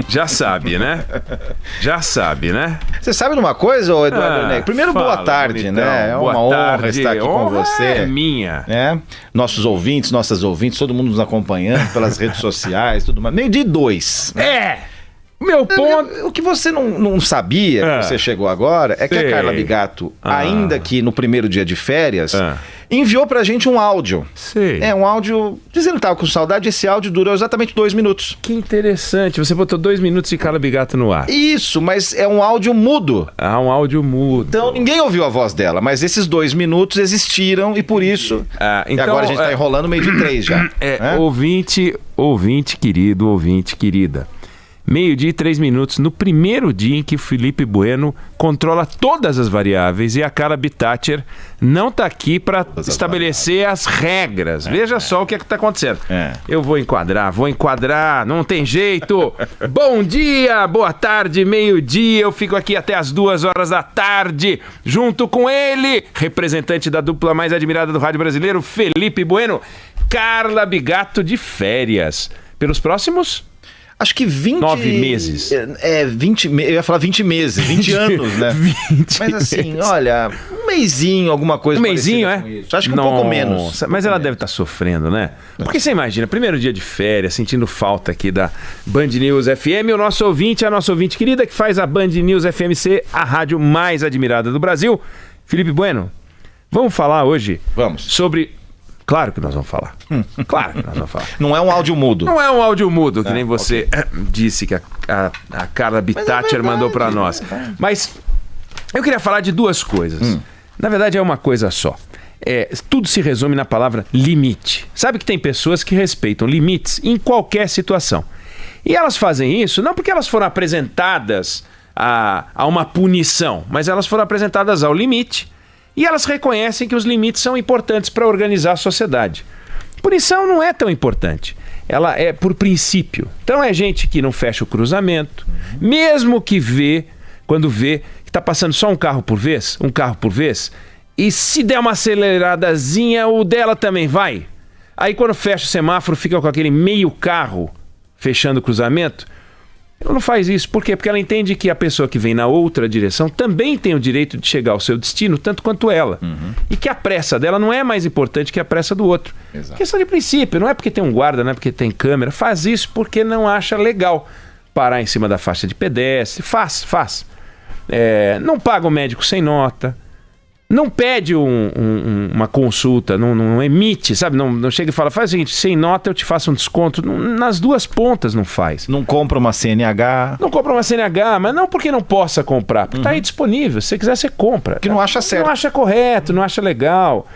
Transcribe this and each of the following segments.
Já sabe, né? Já sabe, né? Você sabe de uma coisa, ô Eduardo Negro? Primeiro, fala, boa tarde, bonitão. né? É Boa uma tarde. honra estar aqui com Honra você. é minha. Nossos ouvintes, nossas ouvintes, todo mundo nos acompanhando pelas redes sociais, tudo mais. 12:02. Meu ponto... O que você não sabia, que você chegou agora, é que a Carla Bigato, ainda que no primeiro dia de férias, enviou pra gente um áudio. Sei. Um áudio dizendo que tava com saudade. Esse áudio durou exatamente 2 minutos. Que interessante. Você botou 2 minutos de Carla Bigato no ar. Isso, mas é um áudio mudo. Um áudio mudo. Então ninguém ouviu a voz dela, mas esses 2 minutos existiram e por isso... então, e agora a gente tá enrolando 12:03 já. Ouvinte querido, ouvinte querida. 12:03, no primeiro dia em que o Felipe Bueno controla todas as variáveis e a Carla Bittacher não está aqui para estabelecer as regras. Veja só o que está acontecendo. Eu vou enquadrar, não tem jeito. Bom dia, boa tarde, meio-dia, eu fico aqui até as 2h da tarde, junto com ele, representante da dupla mais admirada do rádio brasileiro, Felipe Bueno, Carla Bigato de férias. Pelos próximos... Acho que 9 meses. 20 eu ia falar 20 meses, 20 anos, né? 20 Mas assim, olha, um mêsinho, alguma coisa. Um mêsinho, com isso. Acho que um pouco menos. Mas ela deve estar sofrendo, né? Porque você imagina, primeiro dia de férias, sentindo falta aqui da Band News FM, o nosso ouvinte, a nossa ouvinte querida, que faz a Band News FM ser a rádio mais admirada do Brasil. Felipe Bueno, vamos falar hoje sobre... Claro que nós vamos falar. Claro que nós vamos falar. Não é um áudio mudo. Não é um áudio mudo, que nem você disse que a Carla Bittacher mandou para nós. Mas eu queria falar de 2 coisas. Na verdade é uma coisa só. Tudo se resume na palavra limite. Sabe que tem pessoas que respeitam limites em qualquer situação. E elas fazem isso não porque elas foram apresentadas a uma punição, mas elas foram apresentadas ao limite. E elas reconhecem que os limites são importantes para organizar a sociedade. Punição não é tão importante. Ela é por princípio. Então é gente que não fecha o cruzamento, mesmo que quando vê que está passando só um carro por vez, e se der uma aceleradazinha, o dela também vai. Aí quando fecha o semáforo, fica com aquele meio carro fechando o cruzamento. Ela não faz isso. Por quê? Porque ela entende que a pessoa que vem na outra direção também tem o direito de chegar ao seu destino, tanto quanto ela. E que a pressa dela não é mais importante que a pressa do outro. Exato. Questão de princípio, não é porque tem um guarda, não é porque tem câmera. Faz isso porque não acha legal parar em cima da faixa de pedestre. Faz. Não paga o médico sem nota. Não pede uma consulta, não emite, sabe? Não chega e fala, faz o seguinte, sem nota eu te faço um desconto. Nas 2 pontas não faz. Não compra uma CNH. Não compra uma CNH, mas não porque não possa comprar. Porque tá aí disponível, se você quiser você compra. Que não acha certo. Não acha correto, não acha legal.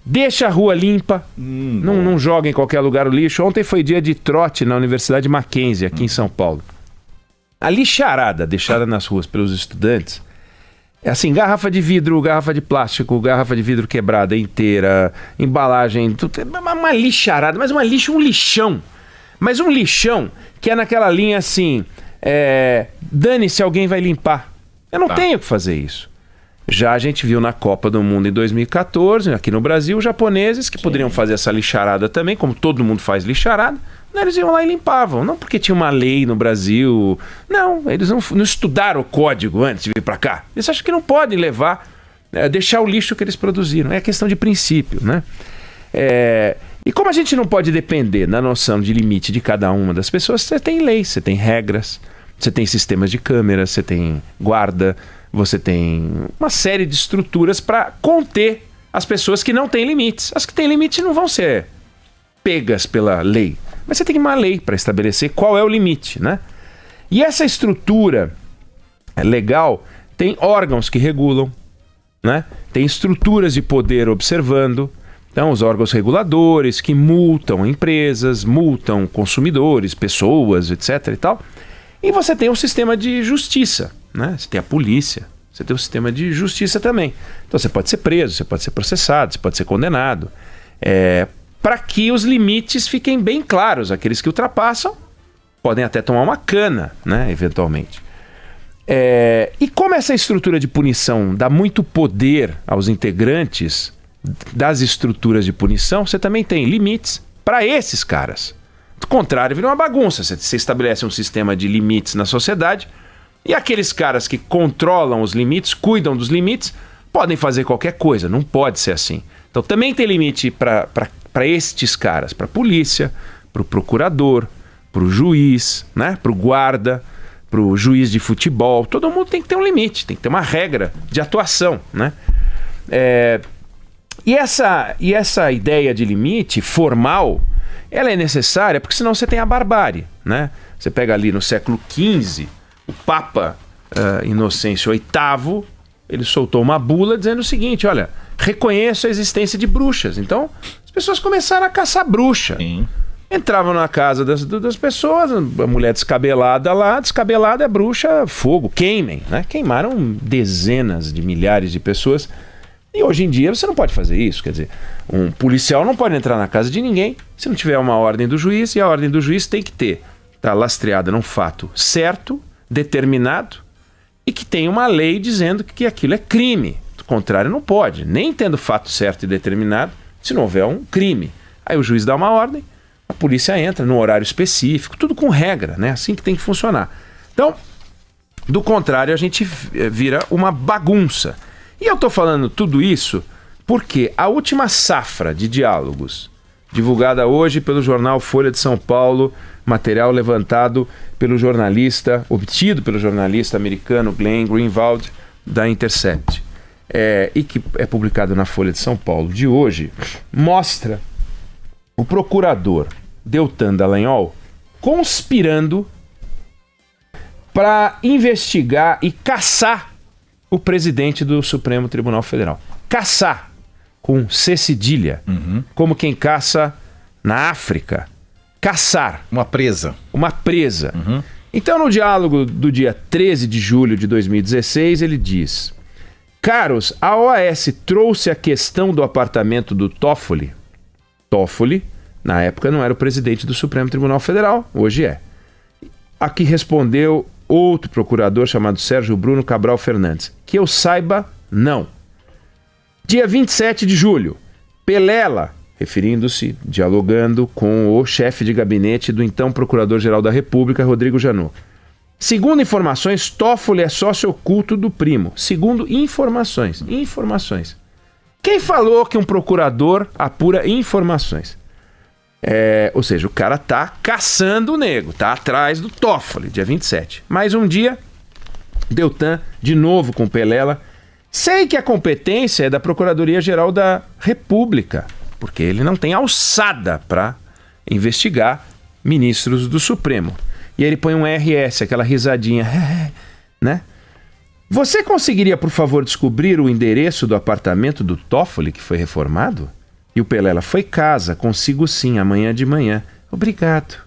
Deixa a rua limpa, não joga em qualquer lugar o lixo. Ontem foi dia de trote na Universidade Mackenzie, aqui em São Paulo. A lixarada deixada nas ruas pelos estudantes, assim, garrafa de vidro, garrafa de plástico, garrafa de vidro quebrada inteira, embalagem, tudo, uma lixarada, mas um lixão. Mas um lixão que é naquela linha assim, dane-se, alguém vai limpar. Eu não tenho que fazer isso. Já a gente viu na Copa do Mundo em 2014, aqui no Brasil, japoneses que poderiam fazer essa lixarada também, como todo mundo faz lixarada. Eles iam lá e limpavam, não porque tinha uma lei no Brasil, não, eles não estudaram o código antes de vir para cá. Eles acham que não podem deixar o lixo que eles produziram, é questão de princípio, né? E como a gente não pode depender da noção de limite de cada uma das pessoas, você tem leis, você tem regras, você tem sistemas de câmeras, você tem guarda, você tem uma série de estruturas para conter as pessoas que não têm limites. As que têm limites não vão ser pegas pela lei. Mas você tem uma lei para estabelecer qual é o limite, né? E essa estrutura legal tem órgãos que regulam, né? Tem estruturas de poder observando. Então, os órgãos reguladores que multam empresas, multam consumidores, pessoas, etc. e tal. E você tem um sistema de justiça, né? Você tem a polícia, você tem um sistema de justiça também. Então, você pode ser preso, você pode ser processado, você pode ser condenado. Para que os limites fiquem bem claros. Aqueles que ultrapassam podem até tomar uma cana, né, eventualmente. E como essa estrutura de punição dá muito poder aos integrantes das estruturas de punição, você também tem limites para esses caras. Do contrário, vira uma bagunça. Você estabelece um sistema de limites na sociedade e aqueles caras que controlam os limites, cuidam dos limites, podem fazer qualquer coisa. Não pode ser assim. Então também tem limite para estes caras, para a polícia, para o procurador, para o juiz, né? Para o guarda, para o juiz de futebol. Todo mundo tem que ter um limite, tem que ter uma regra de atuação, né? E essa ideia de limite formal, ela é necessária porque senão você tem a barbárie, né? Você pega ali no século XV, o Papa Inocêncio VIII, ele soltou uma bula dizendo o seguinte, olha, reconheço a existência de bruxas. Então, as pessoas começaram a caçar bruxa. Sim. Entravam na casa das pessoas, a mulher descabelada lá, descabelada é bruxa, fogo, queimem, né? Queimaram dezenas de milhares de pessoas. E hoje em dia você não pode fazer isso, quer dizer, um policial não pode entrar na casa de ninguém se não tiver uma ordem do juiz, e a ordem do juiz tem que estar lastreada num fato certo, determinado, e que tem uma lei dizendo que aquilo é crime. Do contrário, não pode, nem tendo fato certo e determinado, se não houver um crime. Aí o juiz dá uma ordem, a polícia entra no horário específico, tudo com regra, né? Assim que tem que funcionar. Então, do contrário, a gente vira uma bagunça. E eu estou falando tudo isso porque a última safra de diálogos, divulgada hoje pelo jornal Folha de São Paulo, material levantado pelo jornalista, obtido pelo jornalista americano Glenn Greenwald, da Intercept, e que é publicado na Folha de São Paulo de hoje, mostra o procurador Deltan Dallagnol conspirando para investigar e caçar o presidente do Supremo Tribunal Federal. Caçar, com C cedilha, como quem caça na África. Caçar. Uma presa. Uma presa. Então, no diálogo do dia 13 de julho de 2016, ele diz: caros, a OAS trouxe a questão do apartamento do Toffoli. Toffoli, na época, não era o presidente do Supremo Tribunal Federal, hoje é. Aqui respondeu outro procurador chamado Sérgio Bruno Cabral Fernandes. Que eu saiba, não. Dia 27 de julho, Pelela, referindo-se, dialogando com o chefe de gabinete do então Procurador-Geral da República, Rodrigo Janot. Segundo informações, Toffoli é sócio oculto do primo. Segundo informações. Informações. Quem falou que um procurador apura informações? Ou seja, o cara tá caçando o nego, tá atrás do Toffoli, dia 27. Mais um dia, Deltan, de novo com Pelela. Sei que a competência é da Procuradoria-Geral da República, porque ele não tem alçada para investigar ministros do Supremo. E aí ele põe um RS, aquela risadinha, né? Você conseguiria, por favor, descobrir o endereço do apartamento do Toffoli que foi reformado? E o Pelela: foi casa, consigo sim, amanhã de manhã. Obrigado.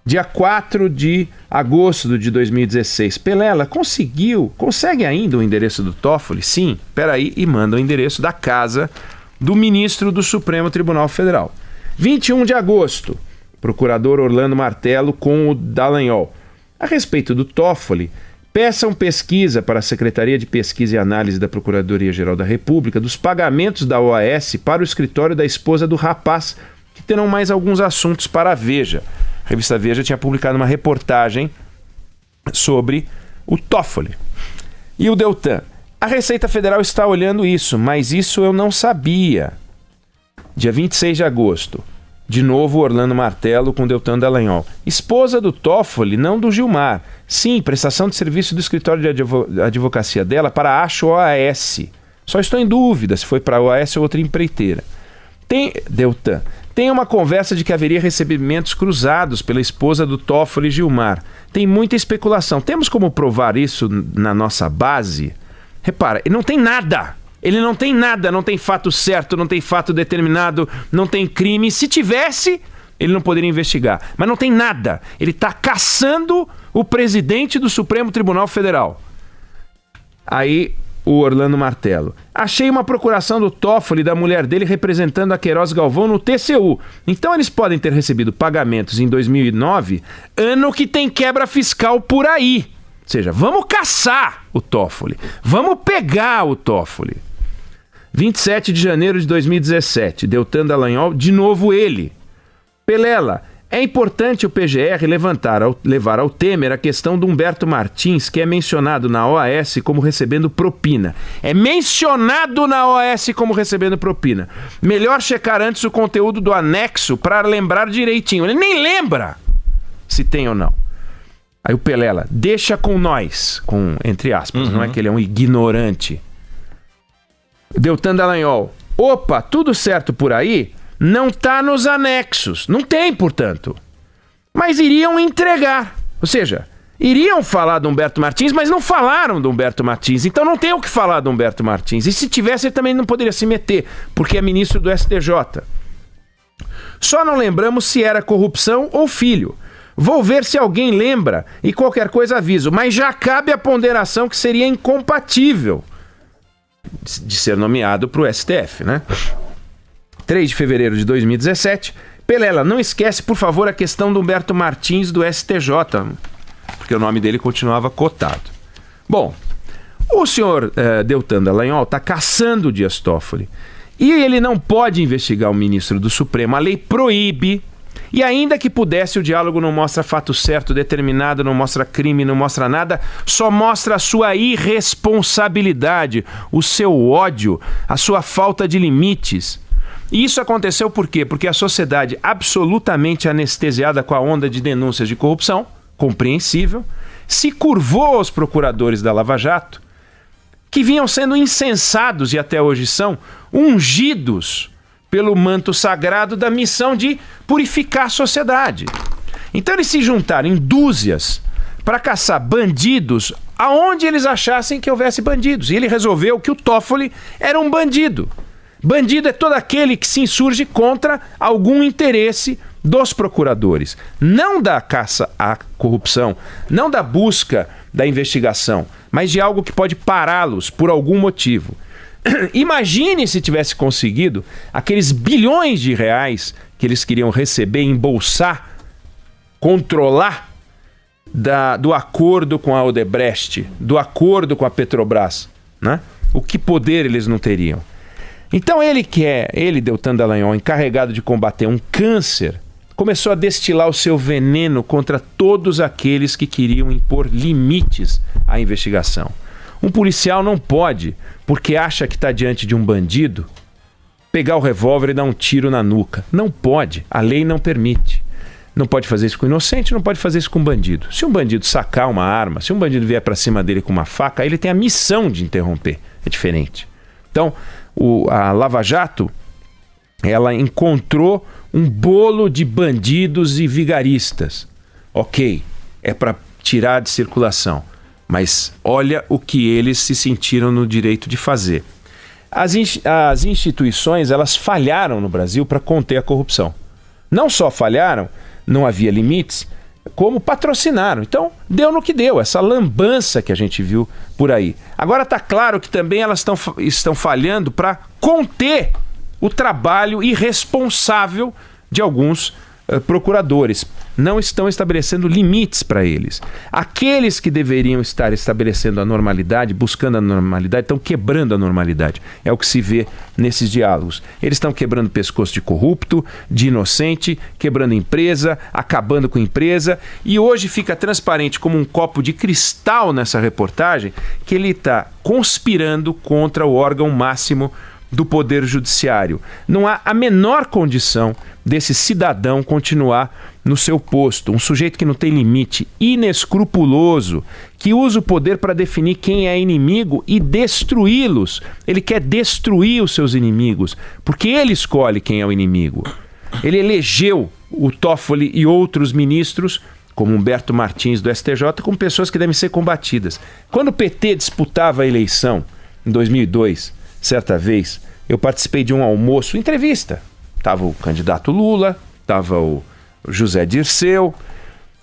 Dia 4 de agosto de 2016. Pelela, consegue ainda o endereço do Toffoli? Sim, peraí, e manda o endereço da casa do ministro do Supremo Tribunal Federal. 21 de agosto, procurador Orlando Martello com o Dallagnol. A respeito do Toffoli, peçam pesquisa para a Secretaria de Pesquisa e Análise da Procuradoria-Geral da República dos pagamentos da OAS para o escritório da esposa do rapaz, que terão mais alguns assuntos para a Veja. A revista Veja tinha publicado uma reportagem sobre o Toffoli. E o Deltan: a Receita Federal está olhando isso, mas isso eu não sabia. Dia 26 de agosto, de novo Orlando Martello com Deltan Dallagnol. Esposa do Toffoli, não do Gilmar. Sim, prestação de serviço do escritório de advocacia dela para a Acho OAS. Só estou em dúvida se foi para a OAS ou outra empreiteira. Deltan: tem uma conversa de que haveria recebimentos cruzados pela esposa do Toffoli, Gilmar. Tem muita especulação. Temos como provar isso na nossa base? Repara, ele não tem nada. Ele não tem nada, não tem fato certo, não tem fato determinado, não tem crime. Se tivesse, ele não poderia investigar. Mas não tem nada. Ele está caçando o presidente do Supremo Tribunal Federal. Aí o Orlando Martello: achei uma procuração do Toffoli e da mulher dele representando a Queiroz Galvão no TCU. Então eles podem ter recebido pagamentos em 2009, ano que tem quebra fiscal por aí. Ou seja, vamos caçar o Toffoli. Vamos pegar o Toffoli. 27 de janeiro de 2017, Deltan Dallagnol, de novo ele. Pelela: É importante o PGR levar ao Temer a questão do Humberto Martins, que é mencionado na OAS como recebendo propina. É mencionado na OAS como recebendo propina. Melhor checar antes o conteúdo do anexo para lembrar direitinho. Ele nem lembra se tem ou não. Aí o Pelela, deixa com nós, com entre aspas, não é que ele é um ignorante. Deltan Dallagnol, opa, tudo certo por aí? Não tá nos anexos. Não tem, portanto. Mas iriam entregar. Ou seja, iriam falar do Humberto Martins, mas não falaram do Humberto Martins. Então não tem o que falar do Humberto Martins. E se tivesse, ele também não poderia se meter, porque é ministro do STJ. Só não lembramos se era corrupção ou filho. Vou ver se alguém lembra e qualquer coisa aviso. Mas já cabe a ponderação que seria incompatível de ser nomeado para o STF, né? 3 de fevereiro de 2017, Pelela, não esquece, por favor, a questão do Humberto Martins do STJ, porque o nome dele continuava cotado. Bom, o senhor Deltan Dallagnol está caçando o Dias Toffoli e ele não pode investigar o ministro do Supremo. A lei proíbe, e ainda que pudesse, o diálogo não mostra fato certo, determinado, não mostra crime, não mostra nada, só mostra a sua irresponsabilidade, o seu ódio, a sua falta de limites. E isso aconteceu por quê? Porque a sociedade absolutamente anestesiada com a onda de denúncias de corrupção, compreensível, se curvou aos procuradores da Lava Jato, que vinham sendo incensados e até hoje são ungidos pelo manto sagrado da missão de purificar a sociedade. Então eles se juntaram em dúzias para caçar bandidos aonde eles achassem que houvesse bandidos. E ele resolveu que o Toffoli era um bandido. Bandido é todo aquele que se insurge contra algum interesse dos procuradores. Não da caça à corrupção, não da busca da investigação, mas de algo que pode pará-los por algum motivo. Imagine se tivesse conseguido aqueles bilhões de reais que eles queriam receber, embolsar, controlar do acordo com a Odebrecht, do acordo com a Petrobras, né? O que poder eles não teriam? Então ele, Deltan Dallagnol, encarregado de combater um câncer, começou a destilar o seu veneno contra todos aqueles que queriam impor limites à investigação. Um policial não pode, porque acha que está diante de um bandido, pegar o revólver e dar um tiro na nuca. Não pode, a lei não permite. Não pode fazer isso com o inocente, não pode fazer isso com o bandido. Se um bandido sacar uma arma, se um bandido vier para cima dele com uma faca, aí ele tem a missão de interromper. É diferente. Então, a Lava Jato, ela encontrou um bolo de bandidos e vigaristas. Ok, é para tirar de circulação. Mas olha o que eles se sentiram no direito de fazer. As instituições, elas falharam no Brasil para conter a corrupção. Não só falharam, não havia limites, como patrocinaram. Então, deu no que deu, essa lambança que a gente viu por aí. Agora está claro que também elas estão falhando para conter o trabalho irresponsável de alguns procuradores. Não estão estabelecendo limites para eles. Aqueles que deveriam estar estabelecendo a normalidade, buscando a normalidade, estão quebrando a normalidade. É o que se vê nesses diálogos. Eles estão quebrando o pescoço de corrupto, de inocente, quebrando empresa, acabando com empresa. E hoje fica transparente como um copo de cristal nessa reportagem que ele está conspirando contra o órgão máximo do Poder Judiciário. Não há a menor condição desse cidadão continuar no seu posto. Um sujeito que não tem limite, inescrupuloso, que usa o poder para definir quem é inimigo e destruí-los. Ele quer destruir os seus inimigos, porque ele escolhe quem é o inimigo. Ele elegeu o Toffoli e outros ministros, como Humberto Martins do STJ, como pessoas que devem ser combatidas. Quando o PT disputava a eleição, em 2002, certa vez, eu participei de um almoço, entrevista. Estava o candidato Lula, estava o José Dirceu,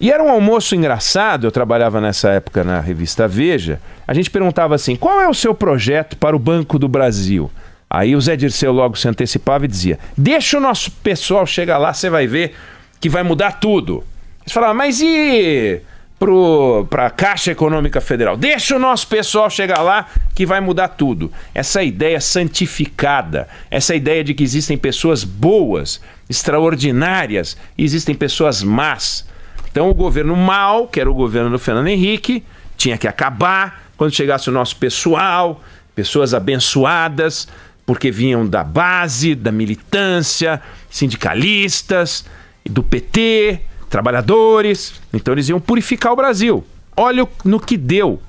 e era um almoço engraçado. Eu trabalhava nessa época na revista Veja. A gente perguntava assim, qual é o seu projeto para o Banco do Brasil? Aí o Zé Dirceu logo se antecipava e dizia, deixa o nosso pessoal chegar lá, você vai ver que vai mudar tudo. Eles falavam, mas e para a Caixa Econômica Federal. Deixa o nosso pessoal chegar lá que vai mudar tudo. Essa ideia santificada, essa ideia de que existem pessoas boas, extraordinárias, e existem pessoas más. Então o governo mau, que era o governo do Fernando Henrique, tinha que acabar quando chegasse o nosso pessoal, pessoas abençoadas, porque vinham da base, da militância, sindicalistas, do PT, trabalhadores. Então eles iam purificar o Brasil. Olha no que deu.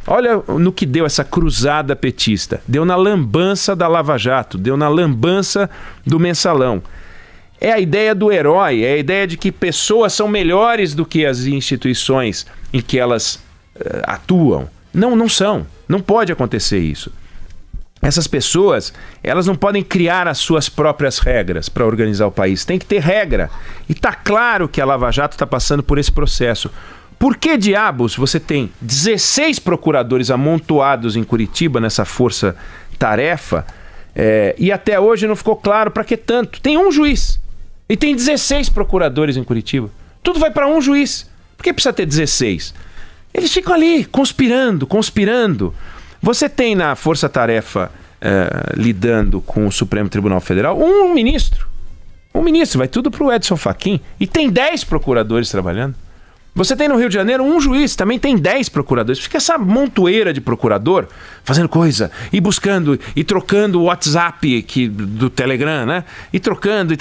Olha no que deu essa cruzada petista. Deu na lambança da Lava Jato, deu na lambança do Mensalão. É a ideia do herói, é a ideia de que pessoas são melhores do que as instituições em que elas atuam. Não são. Não pode acontecer isso. Essas pessoas, elas não podem criar as suas próprias regras para organizar o país. Tem que ter regra. E está claro que a Lava Jato está passando por esse processo. Por que diabos você tem 16 procuradores amontoados em Curitiba nessa força-tarefa e até hoje não ficou claro para que tanto? Tem um juiz e tem 16 procuradores em Curitiba. Tudo vai para um juiz. Por que precisa ter 16? Eles ficam ali conspirando. Você tem na força-tarefa lidando com o Supremo Tribunal Federal um ministro. Vai tudo para o Edson Fachin. E tem 10 procuradores trabalhando. Você tem no Rio de Janeiro um juiz, também tem 10 procuradores. Fica essa montoeira de procurador fazendo coisa e buscando e trocando o WhatsApp do Telegram, né? E trocando.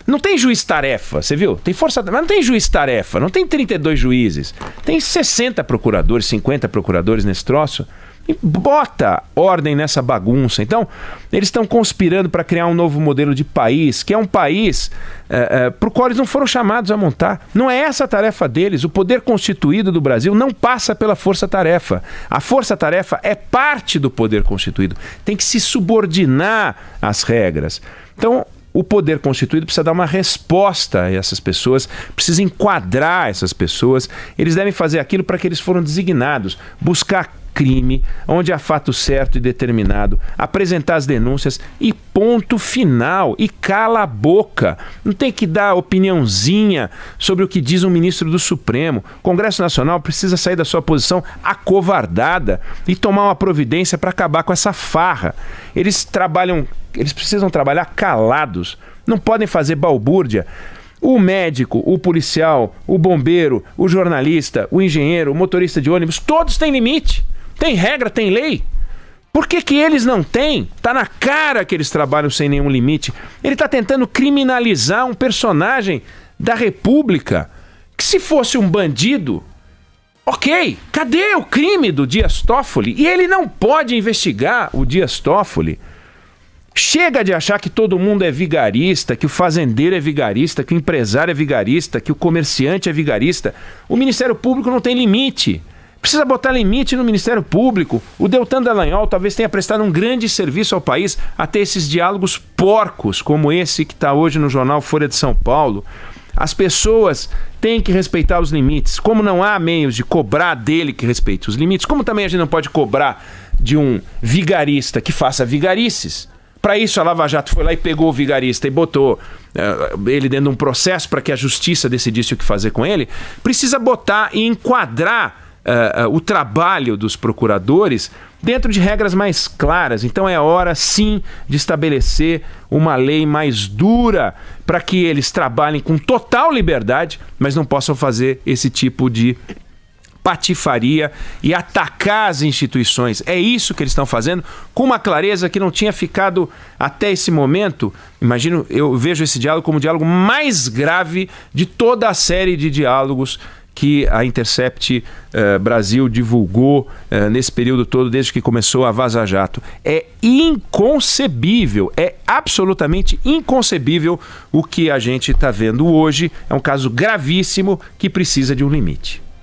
Não tem juiz-tarefa, você viu? Tem força, mas não tem juiz-tarefa, não tem 32 juízes. Tem 60 procuradores, 50 procuradores nesse troço. E bota ordem nessa bagunça. Então, eles estão conspirando para criar um novo modelo de país, que é um país para o qual eles não foram chamados a montar. Não é essa a tarefa deles. O poder constituído do Brasil não passa pela força-tarefa. A força-tarefa é parte do poder constituído. Tem que se subordinar às regras. Então, o poder constituído precisa dar uma resposta a essas pessoas, precisa enquadrar essas pessoas. Eles devem fazer aquilo para que eles foram designados, buscar crime, onde há fato certo e determinado, apresentar as denúncias e ponto final. E cala a boca. Não tem que dar opiniãozinha sobre o que diz um ministro do Supremo. O Congresso Nacional precisa sair da sua posição acovardada e tomar uma providência para acabar com essa farra. Eles precisam trabalhar calados. Não podem fazer balbúrdia. O médico, o policial, o bombeiro, o jornalista, o engenheiro, o motorista de ônibus, todos têm limite. Tem regra, tem lei. Por que eles não têm? Tá na cara que eles trabalham sem nenhum limite. Ele está tentando criminalizar um personagem da República que, se fosse um bandido, ok, cadê o crime do Dias Toffoli? E ele não pode investigar o Dias Toffoli. Chega de achar que todo mundo é vigarista, que o fazendeiro é vigarista, que o empresário é vigarista, que o comerciante é vigarista. O Ministério Público não tem limite. Precisa botar limite no Ministério Público. O Deltan Dallagnol talvez tenha prestado um grande serviço ao país a ter esses diálogos porcos, como esse que está hoje no jornal Folha de São Paulo. As pessoas têm que respeitar os limites. Como não há meios de cobrar dele que respeite os limites, como também a gente não pode cobrar de um vigarista que faça vigarices. Para isso, a Lava Jato foi lá e pegou o vigarista e botou ele dentro de um processo para que a justiça decidisse o que fazer com ele. Precisa botar e enquadrar o trabalho dos procuradores dentro de regras mais claras. Então é hora, sim, de estabelecer uma lei mais dura para que eles trabalhem com total liberdade, mas não possam fazer esse tipo de patifaria e atacar as instituições. É isso que eles estão fazendo com uma clareza que não tinha ficado até esse momento. Imagino, eu vejo esse diálogo como o diálogo mais grave de toda a série de diálogos que a Intercept Brasil divulgou nesse período todo, desde que começou a Vaza Jato. É inconcebível, é absolutamente inconcebível o que a gente está vendo hoje. É um caso gravíssimo que precisa de um limite.